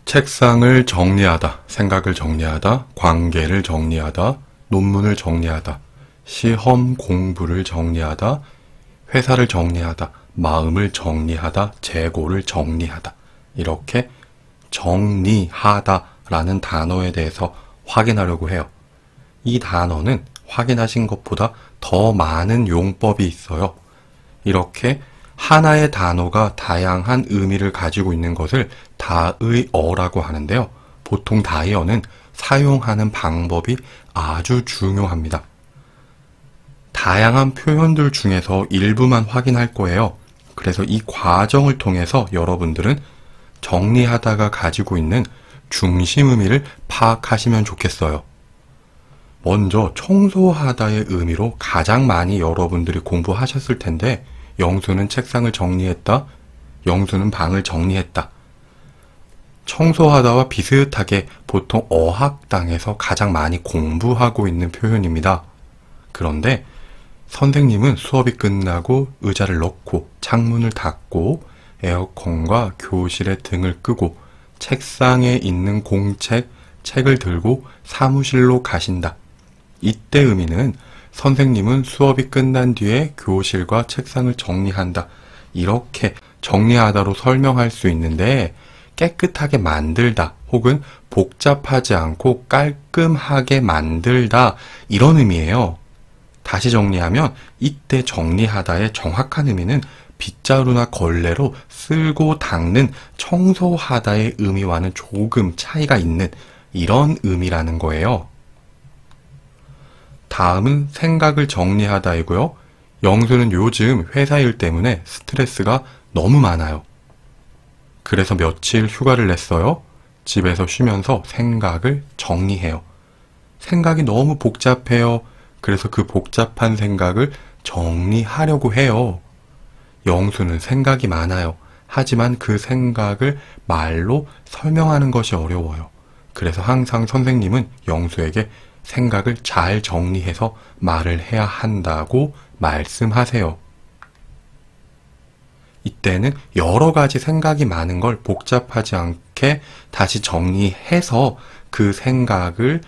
책상을 정리하다, 생각을 정리하다, 관계를 정리하다, 논문을 정리하다, 시험 공부를 정리하다, 회사를 정리하다, 마음을 정리하다, 재고를 정리하다. 이렇게 정리하다 라는 단어에 대해서 확인하려고 해요. 이 단어는 확인하신 것보다 더 많은 용법이 있어요. 이렇게 하나의 단어가 다양한 의미를 가지고 있는 것을 다의어라고 하는데요. 보통 다의어는 사용하는 방법이 아주 중요합니다. 다양한 표현들 중에서 일부만 확인할 거예요. 그래서 이 과정을 통해서 여러분들은 정리하다가 가지고 있는 중심 의미를 파악하시면 좋겠어요. 먼저 청소하다의 의미로 가장 많이 여러분들이 공부하셨을 텐데, 영수는 책상을 정리했다, 영수는 방을 정리했다. 청소하다와 비슷하게 보통 어학당에서 가장 많이 공부하고 있는 표현입니다. 그런데 선생님은 수업이 끝나고 의자를 넣고 창문을 닫고 에어컨과 교실의 등을 끄고 책상에 있는 공책, 책을 들고 사무실로 가신다. 이때 의미는 선생님은 수업이 끝난 뒤에 교실과 책상을 정리한다. 이렇게 정리하다로 설명할 수 있는데, 깨끗하게 만들다 혹은 복잡하지 않고 깔끔하게 만들다, 이런 의미예요. 다시 정리하면 이때 정리하다의 정확한 의미는 빗자루나 걸레로 쓸고 닦는 청소하다의 의미와는 조금 차이가 있는 이런 의미라는 거예요. 다음은 생각을 정리하다이고요. 영수는 요즘 회사 일 때문에 스트레스가 너무 많아요. 그래서 며칠 휴가를 냈어요. 집에서 쉬면서 생각을 정리해요. 생각이 너무 복잡해요. 그래서 그 복잡한 생각을 정리하려고 해요. 영수는 생각이 많아요. 하지만 그 생각을 말로 설명하는 것이 어려워요. 그래서 항상 선생님은 영수에게 생각을 잘 정리해서 말을 해야 한다고 말씀하세요. 이때는 여러 가지 생각이 많은 걸 복잡하지 않게 다시 정리해서 그 생각을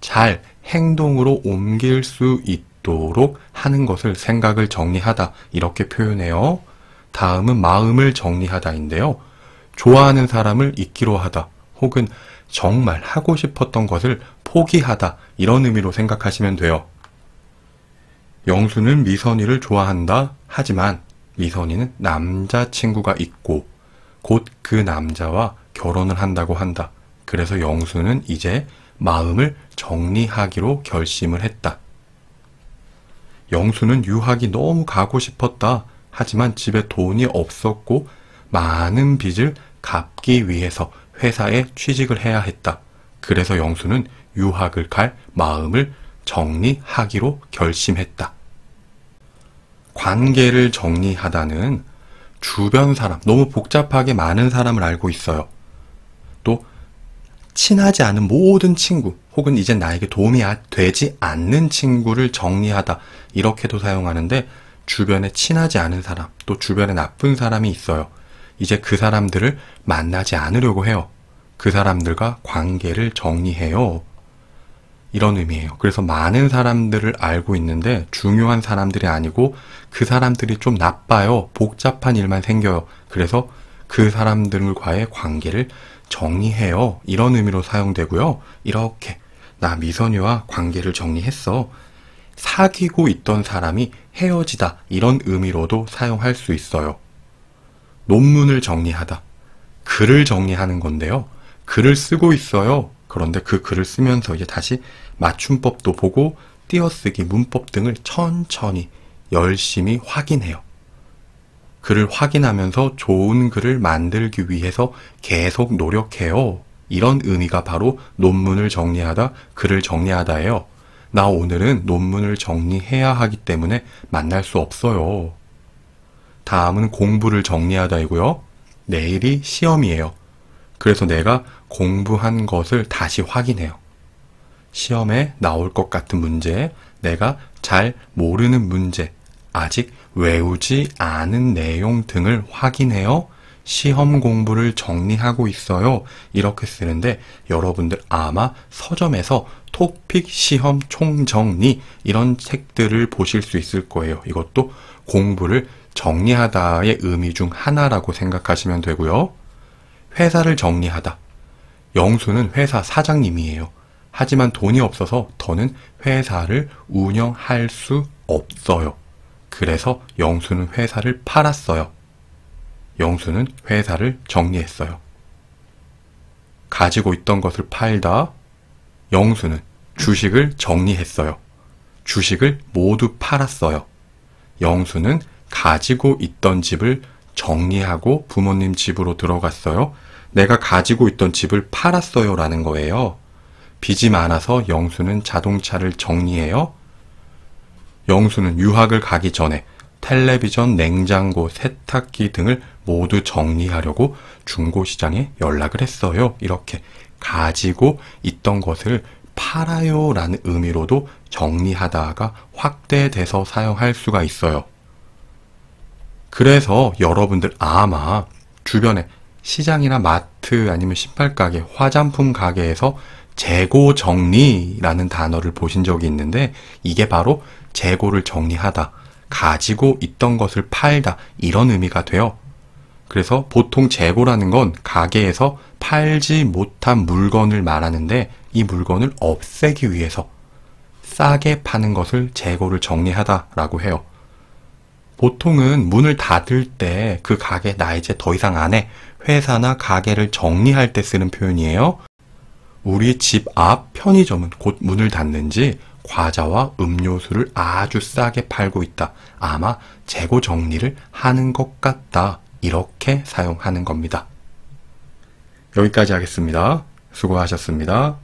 잘 행동으로 옮길 수 있도록 하는 것을 생각을 정리하다, 이렇게 표현해요. 다음은 마음을 정리하다인데요. 좋아하는 사람을 잊기로 하다, 혹은 정말 하고 싶었던 것을 포기하다, 이런 의미로 생각하시면 돼요. 영수는 미선이를 좋아한다. 하지만 미선이는 남자친구가 있고 곧 그 남자와 결혼을 한다고 한다. 그래서 영수는 이제 마음을 정리하기로 결심을 했다. 영수는 유학이 너무 가고 싶었다. 하지만 집에 돈이 없었고 많은 빚을 갚기 위해서 회사에 취직을 해야 했다. 그래서 영수는 유학을 갈 마음을 정리하기로 결심했다. 관계를 정리하다는 주변 사람, 너무 복잡하게 많은 사람을 알고 있어요. 또 친하지 않은 모든 친구, 혹은 이젠 나에게 도움이 되지 않는 친구를 정리하다, 이렇게도 사용하는데, 주변에 친하지 않은 사람, 또 주변에 나쁜 사람이 있어요. 이제 그 사람들을 만나지 않으려고 해요. 그 사람들과 관계를 정리해요. 이런 의미예요. 그래서 많은 사람들을 알고 있는데 중요한 사람들이 아니고 그 사람들이 좀 나빠요. 복잡한 일만 생겨요. 그래서 그 사람들과의 관계를 정리해요. 이런 의미로 사용되고요. 이렇게 나 미선이와 관계를 정리했어. 사귀고 있던 사람이 헤어지다, 이런 의미로도 사용할 수 있어요. 논문을 정리하다, 글을 정리하는 건데요. 글을 쓰고 있어요. 그런데 그 글을 쓰면서 이제 다시 맞춤법도 보고 띄어쓰기, 문법 등을 천천히 열심히 확인해요. 글을 확인하면서 좋은 글을 만들기 위해서 계속 노력해요. 이런 의미가 바로 논문을 정리하다, 글을 정리하다예요. 나 오늘은 논문을 정리해야 하기 때문에 만날 수 없어요. 다음은 공부를 정리하다이고요. 내일이 시험이에요. 그래서 내가 공부한 것을 다시 확인해요. 시험에 나올 것 같은 문제, 내가 잘 모르는 문제, 아직 외우지 않은 내용 등을 확인해요. 시험 공부를 정리하고 있어요. 이렇게 쓰는데 여러분들 아마 서점에서 토픽 시험 총정리 이런 책들을 보실 수 있을 거예요. 이것도 공부를 정리하다의 의미 중 하나라고 생각하시면 되고요. 회사를 정리하다. 영수는 회사 사장님이에요. 하지만 돈이 없어서 더는 회사를 운영할 수 없어요. 그래서 영수는 회사를 팔았어요. 영수는 회사를 정리했어요. 가지고 있던 것을 팔다. 영수는 주식을 정리했어요. 주식을 모두 팔았어요. 영수는 가지고 있던 집을 정리하고 부모님 집으로 들어갔어요. 내가 가지고 있던 집을 팔았어요 라는 거예요. 빚이 많아서 영수는 자동차를 정리해요. 영수는 유학을 가기 전에 텔레비전, 냉장고, 세탁기 등을 모두 정리하려고 중고시장에 연락을 했어요. 이렇게 가지고 있던 것을 팔아요 라는 의미로도 정리하다가 확대돼서 사용할 수가 있어요. 그래서 여러분들 아마 주변에 시장이나 마트 아니면 신발가게, 화장품 가게에서 재고 정리라는 단어를 보신 적이 있는데 이게 바로 재고를 정리하다, 가지고 있던 것을 팔다 이런 의미가 돼요. 그래서 보통 재고라는 건 가게에서 팔지 못한 물건을 말하는데 이 물건을 없애기 위해서 싸게 파는 것을 재고를 정리하다라고 해요. 보통은 문을 닫을 때 그 가게 나 이제 더 이상 안 해. 회사나 가게를 정리할 때 쓰는 표현이에요. 우리 집 앞 편의점은 곧 문을 닫는지 과자와 음료수를 아주 싸게 팔고 있다. 아마 재고 정리를 하는 것 같다. 이렇게 사용하는 겁니다. 여기까지 하겠습니다. 수고하셨습니다.